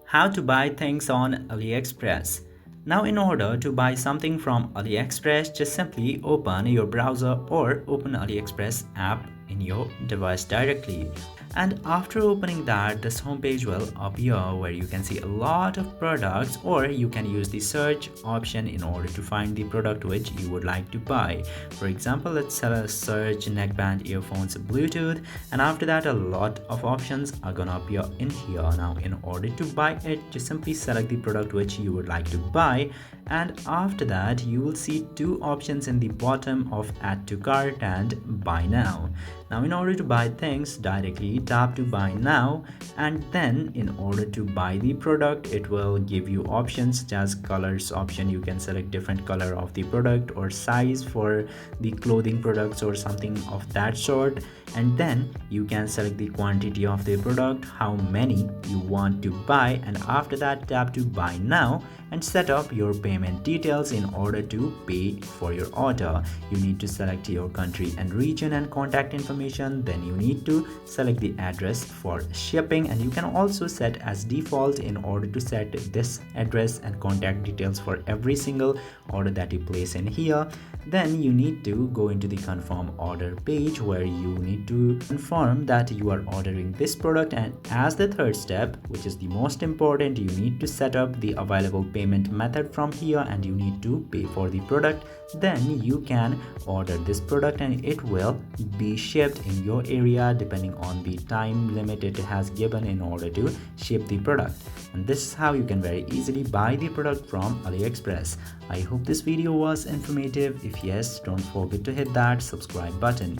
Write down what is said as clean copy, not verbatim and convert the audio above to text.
How to buy things on AliExpress. Now, in order to buy something from AliExpress, just simply open your browser or open AliExpress app in your device directly. And after opening that, this homepage will appear where you can see a lot of products, or you can use the search option in order to find the product which you would like to buy. For example, let's search neckband, earphones, Bluetooth, and after that a lot of options are gonna appear in here. Now, in order to buy it, just simply select the product which you would like to buy, and after that you will see two options in the bottom of add to cart and buy now. Now, in order to buy things directly, tap to buy now, and then in order to buy the product, it will give you options such as colors option. You can select different color of the product or size for the clothing products or something of that sort, and then you can select the quantity of the product, how many you want to buy, and after that tap to buy now and set up your payment details. In order to pay for your order, you need to select your country and region and contact information. Then you need to select the address for shipping, and you can also set as default in order to set this address and contact details for every single order that you place in here. Then you need to go into the confirm order page where you need to confirm that you are ordering this product, and as the third step, which is the most important, you need to set up the available payment method from here and you need to pay for the product. Then you can order this product and it will be shipped in your area depending on the time limit it has given in order to ship the product. And this is how you can very easily buy the product from AliExpress. I hope this video was informative. If yes, don't forget to hit that subscribe button.